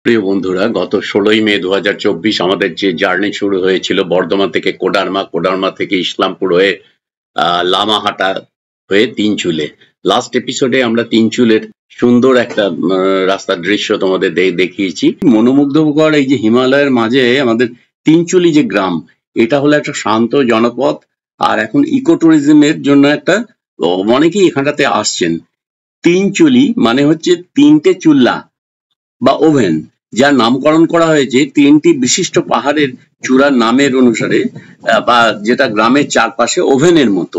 প্রিয় বন্ধুরা, গত 16ই মে 2024 আমাদের যে জার্নি শুরু হয়েছিল বর্ধমান থেকে কোডারমা, কোডারমা থেকে ইসলামপুর হয়ে লামাহাটা হয়ে তিনচুলে। লাস্ট এপিসোডে আমরা তিনচুলের সুন্দর একটা রাস্তার দৃশ্য তোমাদের দেখিয়েছি। মনোমুগ্ধকর এই যে হিমালয়ের মাঝে আমাদের তিনচুলি যে গ্রাম, এটা হলো একটা শান্ত জনপদ। আর এখন ইকো ট্যুরিজমের জন্য একটা অনেকেই এখানটাতে আসছেন। তিনচুলি মানে হচ্ছে তিনটে চুল্লা বা ওভেন, যার নামকরণ করা হয়েছে তিনটি বিশিষ্ট পাহাড়ের চূড়ার নামের অনুসারে, বা যেটা গ্রামের চারপাশে ওভেনের মতো।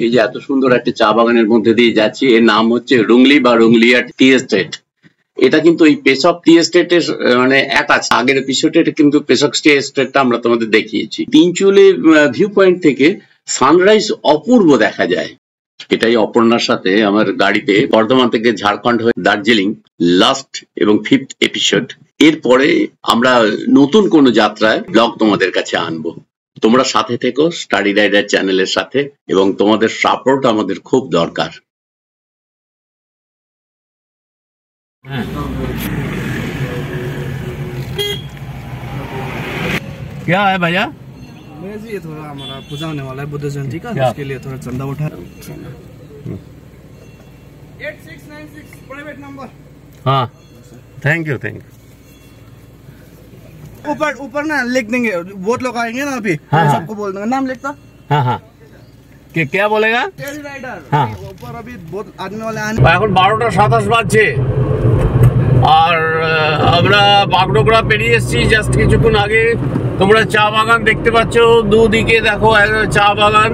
এই যে এত সুন্দর একটা চা বাগানের মধ্যে দিয়ে যাচ্ছি, এর নাম হচ্ছে রুংলি বা রুংলিয়া টি এস্টেট। এটা কিন্তু এই পেশক টি এস্টেটের মানে অ্যাটাচ। আগের এপিসোডে এটা কিন্তু পেশক টি এস্টেটটা আমরা তোমাদের দেখিয়েছি। তিনচুলের ভিউ পয়েন্ট থেকে সানরাইজ অপূর্ব দেখা যায়। এটাই অপর্ণার সাথে আমার গাড়িতে বর্ধমান থেকে ঝাড়খণ্ড হয়ে দার্জিলিং লাস্ট এবং 5th এপিসোড। এরপরে আমরা নতুন কোনো যাত্রায় ব্লগ তোমাদের কাছে আনবো। তোমরা সাথে থেকো স্টাডি রাইডার চ্যানেলের সাথে, এবং তোমাদের সাপোর্ট আমাদের খুব দরকার। क्या है भैया? मैं जी थोड़ा हमारा पूजा होने वाला है बुद्ध जयंती का, उसके लिए थोड़ा चंदा उठा। 8696 प्राइवेट नंबर। हाँ, थैंक यू। ऊपर ना लिख देंगे, वोट लोग आएंगे ना अभी, हाँ, हाँ। सबको बोल देंगे नाम लिखता। हाँ क्या बोलेगा? Study rider. हाँ। ऊपर अभी बहुत आदमी वाले आने। এখন 12টা 27 বাজছে, আর আমরা বাগডোগরা পেরিয়ে এসেছি জাস্ট কিছুক্ষণ আগে। তোমরা চা বাগান দেখতে পাচ্ছ, দুদিকে দেখো চা বাগান।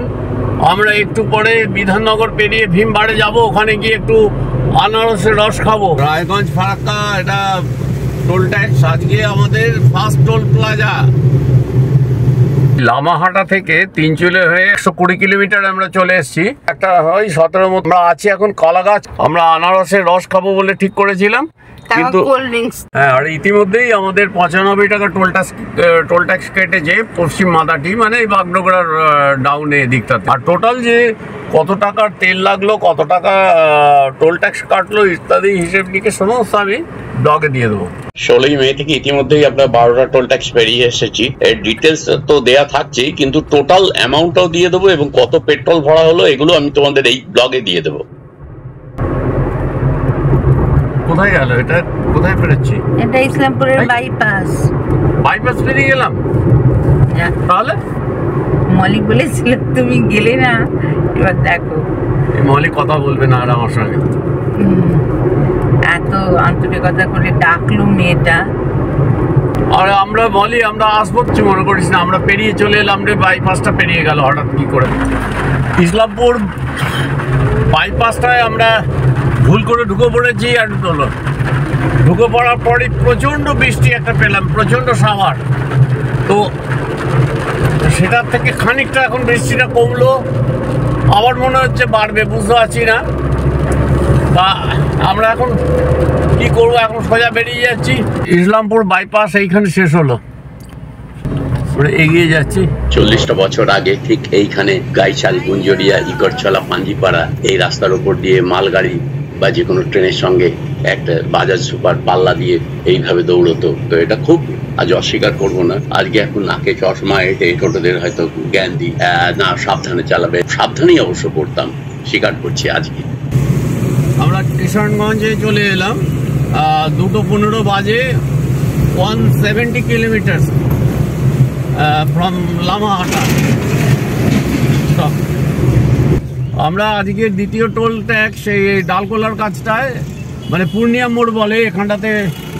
আমরা একটু পরে বিধাননগর পেরিয়ে ভীমবাড়ে যাব, ওখানে গিয়ে একটু আনারসের রস খাবো। রায়গঞ্জ ফারাক্কা, এটা টোল ট্যাক্স। আজকে আমাদের ফার্স্ট টোল প্লাজা। লামাহাটা থেকে তিনচুলে হয়ে 120 কিলোমিটার আমরা চলে এসেছি। একটা হয় 17 মতো আমরা আছি এখন কলাগাছ। আমরা আনারসের রস খাবো বলে ঠিক করেছিলাম, কিন্তু হ্যাঁ, আর ইতিমধ্যেই আমাদের 95 টাকা টোল ট্যাক্স কেটেছে পশ্চিম মাদাটি, মানে এই বাগডোগরার ডাউনে দিকটাতে। আর টোটাল যে কত টাকার তেল লাগলো, কত টাকা টোল ট্যাক্স কাটলো ইত্যাদি হিসেব নিকে সমস্ত আমি ব্লগে দিয়ে দেবো। 16ই মে থেকে ইতিমধ্যেই আমরা 12টা টোল ট্যাক্স পেরিয়ে এসেছি। এর ডিটেলস তো দেয়া থাকছেই, কিন্তু টোটাল অ্যামাউন্টটাও দিয়ে দেবো এবং কত পেট্রোল ভরা হলো এগুলো আমি তোমাদের এই ব্লগে দিয়ে দেবো। কোথায় গেল এটা? কোথায় পেরেছি? এটা ইসলামপুরের বাইপাস পেরিয়ে গেলাম। তাহলে মলিক বলেছিল তুমি গেলে না, এবার দেখো মলিক কথা বলবে না আর আমার সঙ্গে। এত আন্তরিকতা করে ডাকলো মেয়েটা। আর আমরা আসবো মনে করিস না, আমরা পেরিয়ে চলে এলাম রে। বাইপাসটা পেরিয়ে গেল হঠাৎ কি করে। ইসলামপুর বাইপাসটায় আমরা ভুল করে ঢুকে পড়েছি। আর ঢুকে পড়ার পরে প্রচণ্ড বৃষ্টি একটা পেলাম, প্রচণ্ড সাভার। তো সেটার থেকে খানিকটা এখন বৃষ্টিটা কমলো, আবার মনে হচ্ছে বাড়বে, বুঝতে পারছি না। তা আমরা এখন কি করবো, এখন সোজা বেরিয়ে যাচ্ছি। ইসলামপুর বাইপাস এইখানে শেষ হলো, এগিয়ে যাচ্ছি। 40টা বছর আগে ঠিক এইখানে গাইছাল, গুঞ্জরিয়া, ইকরছলা, পাঞ্জিপাড়া এই রাস্তার উপর দিয়ে মালগাড়ি বা যে কোনো ট্রেনের সঙ্গে একটা বাজাজ সুপার পাল্লা দিয়ে এইভাবে দৌড়তো। তো এটা খুব, আজ অস্বীকার করবো না, আজকে এখন নাকে চশমা এঁটে টোটোদের হয়তো জ্ঞান দিই না, সাবধানে চালাবে। সাবধানেই অবশ্য করতাম, স্বীকার করছি। আজকে আমরা কিষানগঞ্জে চলে এলাম, 2:15 বাজে। 170 কিলোমিটার ফ্রম লামাহাটা। আমরা আজকে দ্বিতীয় টোল ট্যাক্স এই ডালকোলার কাছটায়, মানে পূর্ণিয়া মোড় বলে, এখানটাতে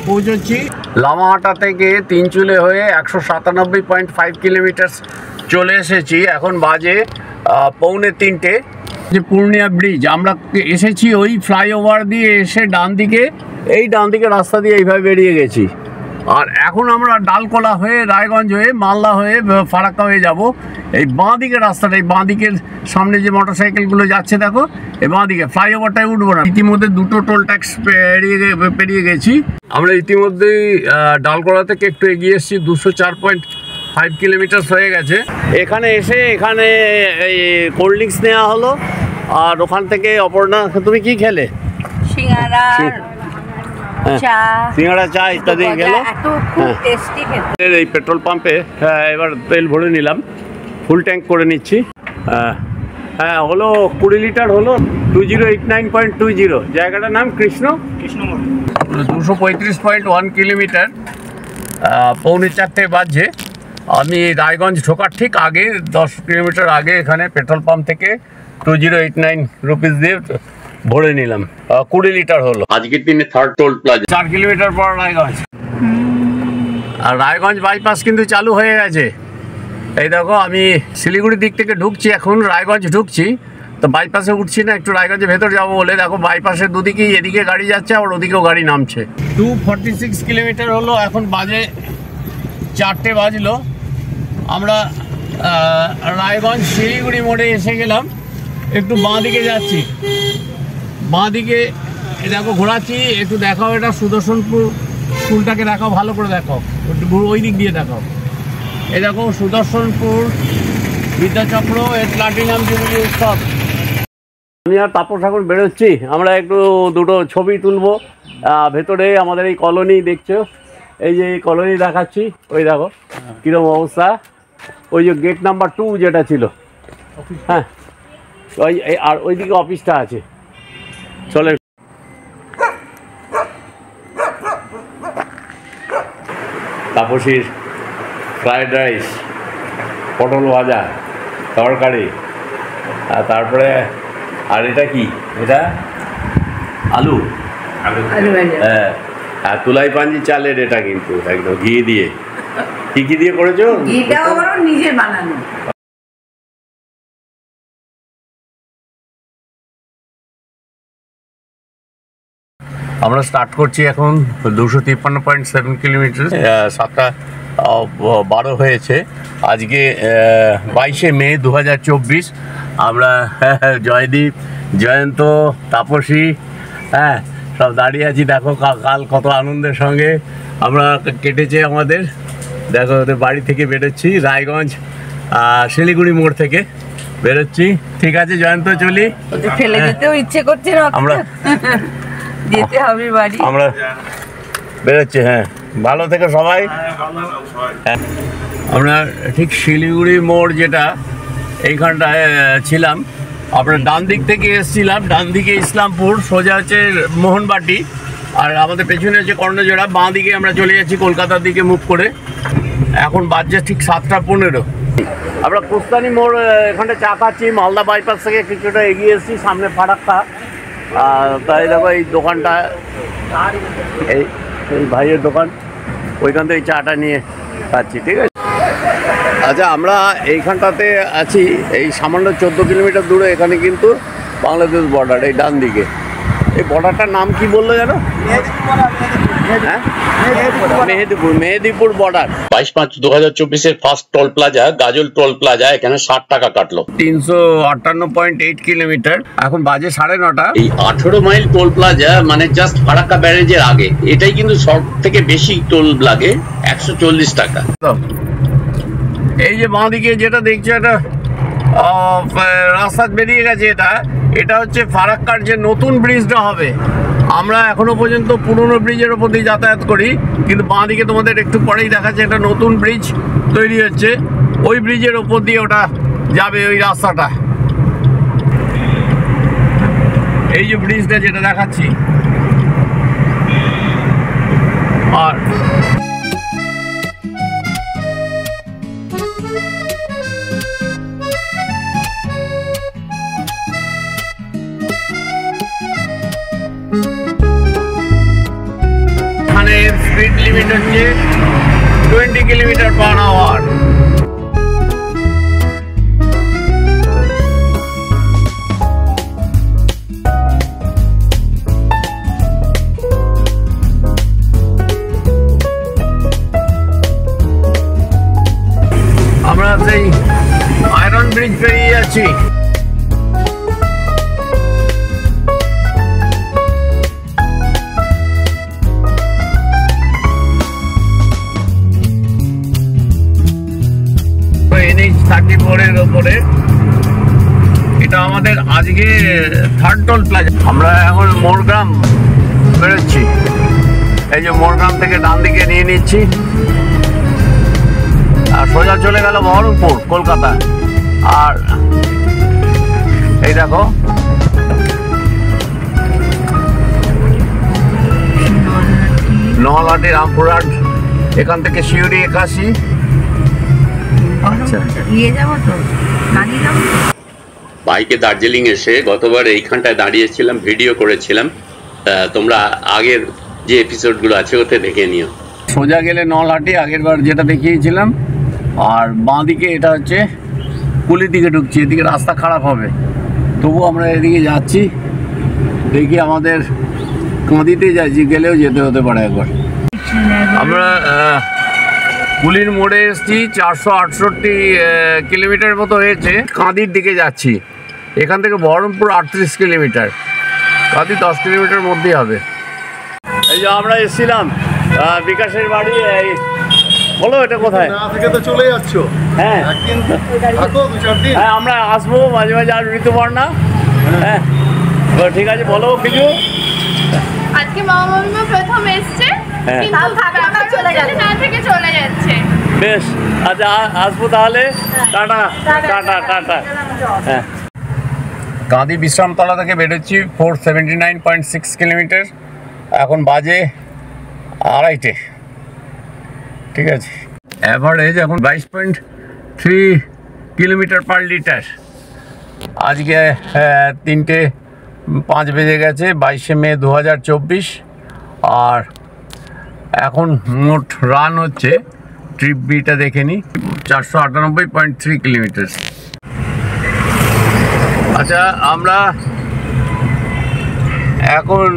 পৌঁছচ্ছি। লামাহাটা থেকে তিনচুলে হয়ে 197.5 কিলোমিটার চলে এসেছি। এখন বাজে 2:45। যে পূর্ণিয়া ব্রিজ আমরা এসেছি, ওই ফ্লাইওভার দিয়ে এসে ডান দিকে রাস্তা দিয়ে এইভাবে বেরিয়ে গেছি। আর এখন আমরা ডালকোলা হয়ে, রায়গঞ্জ হয়ে, মালদা হয়ে, ফারাক্কা হয়ে যাব। এই বাঁ দিকের রাস্তাটা, এই বাঁ দিকের সামনে যে মোটরসাইকেলগুলো যাচ্ছে দেখো, এই বাঁ দিকে ফ্লাইওভারটায় উঠবো না। ইতিমধ্যে 2টো টোল ট্যাক্স পেরিয়ে গেছি। আমরা ইতিমধ্যেই ডালকোলা থেকে একটু এগিয়ে এসেছি, 204.5 কিলোমিটার হয়ে গেছে। এখানে এই কোল্ড ড্রিঙ্কস নেওয়া হলো। আর ওখান থেকে অপর্ণা, তুমি কি খেলে? সিঙ্গারা চা, সিঙ্গাড়া, চা ইত্যাদি গেল। এত খুব টেস্টি খেতে। এই পেট্রোল পাম্পে এবার তেল ভরে নিলাম, ফুল ট্যাঙ্ক করে নিচ্ছি। হ্যাঁ হলো 20 লিটার হলো, 2089.20। জায়গাটার নাম কৃষ্ণ 235.1 কিলোমিটার, 3:45 বাজছে। আমি রায়গঞ্জ ঢোকার ঠিক আগে 10 কিলোমিটার আগে এখানে পেট্রোল পাম্প থেকে 2089 রুপিস দিয়ে ভরে নিলাম। 20 লিটার হলো। আজকের দিনে থার্ড টোল প্লাজা। 4 কিলোমিটার পর রায়গঞ্জ। আর রায়গঞ্জ বাইপাস কিন্তু চালু হয়ে গেছে। এই দেখো, আমি শিলিগুড়ির দিক থেকে ঢুকছি, এখন রায়গঞ্জ ঢুকছি, তো বাইপাসে উঠছি না, একটু রায়গঞ্জের ভেতর যাবো বলে। দেখো বাইপাসের দুদিকেই, এদিকে গাড়ি যাচ্ছে আবার ওদিকেও গাড়ি নামছে। 246 কিলোমিটার হলো, এখন বাজে 4টে বাজলো। আমরা রায়গঞ্জ শিলিগুড়ি মোড়ে এসে গেলাম, একটু বাঁ দিকে যাচ্ছি। বাঁ দিকে দেখো ঘোরাচ্ছি, একটু দেখাও এটা সুদর্শনপুর স্কুলটাকে দেখাও, ভালো করে দেখাও, একটু ওই দিক দিয়ে দেখাও। এই দেখো সুদর্শনপুর বিদ্যাচক্র এর প্লাটিনাম জুবিলি উৎসব। আমি আর তাপস এখন বেরোচ্ছি, আমরা একটু দুটো ছবি তুলবো। ভেতরে আমাদের এই কলোনি দেখছো, এই যে এই কলোনি দেখাচ্ছি, ওই দেখো কীরকম অবস্থা। ওই যে গেট নাম্বার 2 যেটা ছিল, হ্যাঁ ওই, আর ওইদিকে অফিসটা আছে। চলে তাপসীর ফ্রাইড রাইস, পটল ভাজা, তরকারি, আর তারপরে আর এটা কি, এটা আলু, হ্যাঁ, আর তুলাই পাঞ্জি চালের এটা কিন্তু একদম ঘি দিয়ে। কি দিয়ে করেছো? ঘিটাও নিজে বানানো। আমরা স্টার্ট করছি এখন 253.7 কিলোমিটার। 7:12 হয়েছে। আজকে 22শে মে 2024। আমরা জয়দীপ, জয়ন্ত, তাপসী, হ্যাঁ সব দাঁড়িয়ে আছি। দেখো কাল কত আনন্দের সঙ্গে আমরা কেটেছে আমাদের। দেখো ওদের বাড়ি থেকে বেরোচ্ছি, রায়গঞ্জ শিলিগুড়ি মোড় থেকে বেরোচ্ছি। ঠিক আছে জয়ন্ত, চলি। ফেলে যেতেও ইচ্ছে করছে না, আমরা যেতে হবে বাড়ি। আমরা বেরোচ্ছি। হ্যাঁ, ভালো থেকে সবাই। হ্যাঁ, আমরা ঠিক শিলিগুড়ি মোড় যেটা এইখানটায় ছিলাম, আপনার ডান দিক থেকে এসেছিলাম, ডান দিকে ইসলামপুর, সোজা হচ্ছে মোহনবাটি, আর আমাদের পেছনে হচ্ছে কর্ণজোড়া। বাঁ দিকে আমরা চলে যাচ্ছি কলকাতার দিকে মুভ করে। এখন বাজছে ঠিক 7:15। আমরা কুস্তানি মোড় এখানটা চা খাচ্ছি, মালদা বাইপাস থেকে কিছুটা এগিয়ে এসেছি, সামনে ফারাক্কা। তাই দেখো এই দোকানটা, এই ভাইয়ের দোকান, ওইখান থেকে চাটা নিয়ে খাচ্ছি। ঠিক আছে। আচ্ছা, আমরা এইখানটাতে আছি, এই সামান্য 14 কিলোমিটার দূরে। এখানে কিন্তু বাংলাদেশ বর্ডার, এই ডান দিকে। এই বর্ডারটার নাম কি বললো জানো? হ্যাঁ, Mahadipur border. 22/5/2024 first toll plaza Gazole toll plaza. এখানে 60 টাকা কাটলো। 358.8 কিলোমিটার, এখন বাজে 9:30। এই 18 মাইল টোল প্লাজা মানে জাস্ট ফারাক্কা ব্যারেজের আগে। এটাই কিন্তু সব থেকে বেশি টোল লাগে, 140 টাকা। এই যে বাঁ দিকে যেটা দেখছো, এটা রাস্তা বেরিয়ে গেছে। এটা হচ্ছে ফারাক্কার যে নতুন ব্রিজটা হবে। আমরা এখনো পর্যন্ত পুরনো ব্রিজের ওপর দিয়ে যাতায়াত করি, কিন্তু বাঁ দিকে তোমাদের একটু পরেই দেখাচ্ছে একটা নতুন ব্রিজ তৈরি হচ্ছে। ওই ব্রিজের ওপর দিয়ে ওটা যাবে, ওই রাস্তাটা। এই যে ব্রিজটা যেটা দেখাচ্ছি। আর স্পিড লিমিট হচ্ছে 20 কিলোমিটার/আওয়ার। আমরা সেই আয়রন ব্রিজ পেরিয়ে যাচ্ছি। NH-34 ওপরে এটা আমাদের আজকে থার্ড টোল প্লাজা। আমরা এখন মোরগ্রাম বেরোচ্ছি। এই যে মোরগ্রাম থেকে ডান দিকে নিয়ে নিচ্ছি আর সোজা চলে গেল বহরমপুর কলকাতা। আর এই দেখো নলহাটি, রামপুরহাট, এখান থেকে শিউরি 81। আচ্ছা, নিয়ে যাবো তো, দাঁড়িয়ে যাবো তো। বাইকে দার্জিলিং এসে গতবার এইখানটায় দাঁড়িয়েছিলাম, ভিডিও করেছিলাম, তোমরা আগের যে এপিসোডগুলো আছে ওতে দেখে নিও। সোজা গেলে নলহাটি আগের বার যেটা দেখিয়েছিলাম, আর বাঁ দিকে এটা হচ্ছে কুলির দিকে ঢুকছি। এদিকে রাস্তা খারাপ হবে, তবু আমরা এদিকে যাচ্ছি। দেখি আমাদের কাঁদিতে যাচ্ছি, গেলেও যেতে হতে পারে একবার। আমরা কুলির মোড়ে এসেছি, 468 কিলোমিটার মতো হয়েছে। কাঁদির দিকে যাচ্ছি, এখান থেকে বহরমপুর 38 কিলোমিটার, কাঁদি 10 কিলোমিটার মধ্যেই হবে। এই যে আমরা এসেছিলাম বিকাশের বাড়ি। এই বলো এটা কোথায়? না থেকে তো চলে যাচ্ছ। হ্যাঁ একদিন থাকো, 2-4 দিন। হ্যাঁ, আমরা আসবো মাঝে মাঝে, আর ঋতুপর্ণা। হ্যাঁ, ঠিক আছে, বলো কিছু। আজকে মামা মামিমা প্রথম এসছে, হ্যাঁ। কিন্তু কাকা চলে গেছে, না থেকে চলে যাচ্ছে। বেশ, আচ্ছা আসবো তাহলে। Tata tata tata. হ্যাঁ, কাঁদি বিশ্রামতলা থেকে বেরোচ্ছি, 479.6 কিলোমিটার। এখন বাজে 2:30। ঠিক আছে, অ্যাভারেজ এখন 22.3 কিলোমিটার পার লিটার। আজকে 3:05 বেজে গেছে, 22শে মে 2024। আর এখন মোট রান হচ্ছে, ট্রিপ বিটা দেখে নিই, 498.3 কিলোমিটার। আচ্ছা, আমরা এখন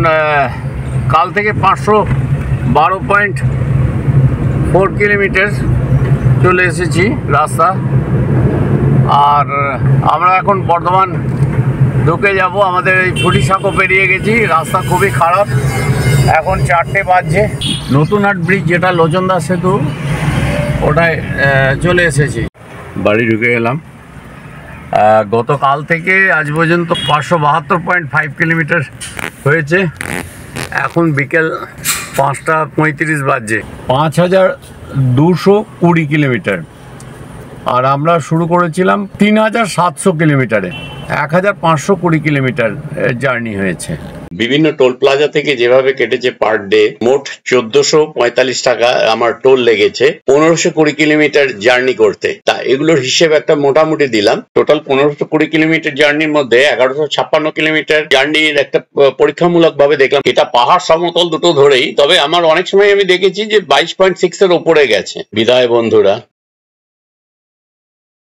কাল থেকে 512.4 কিলোমিটার চলে এসেছি রাস্তা। আর আমরা এখন বর্ধমান ঢুকে যাব। আমাদের এই ফুটিসাঁকো পেরিয়ে গেছি, রাস্তা খুবই খারাপ। এখন 4টে বাজছে। নতুনহাট ব্রিজ, যেটা লোচনদা সেতু, ওটায় চলে এসেছি। বাড়ি ঢুকে গেলাম। গতকাল থেকে আজ পর্যন্ত 572.5 কিলোমিটার হয়েছে। এখন বিকেল 5:35 বাজছে, 5220 কিলোমিটার। আর আমরা শুরু করেছিলাম 3700 কিলোমিটারে। 1520 কিলোমিটার জার্নি হয়েছে। বিভিন্ন টোল প্লাজা থেকে যেভাবে কেটেছে পার ডে, মোট 1445 টাকা আমার টোল লেগেছে 1520 কিলোমিটার জার্নি করতে। তা এগুলোর হিসেব একটা মোটামুটি দিলাম। টোটাল 1520 কিলোমিটার জার্নির মধ্যে 1156 কিলোমিটার জার্নির একটা পরীক্ষামূলক ভাবে দেখলাম। এটা পাহাড় সমতল দুটো ধরেই, তবে আমার অনেক সময় আমি দেখেছি যে 22.6 এর ওপরে গেছে। বিদায় বন্ধুরা।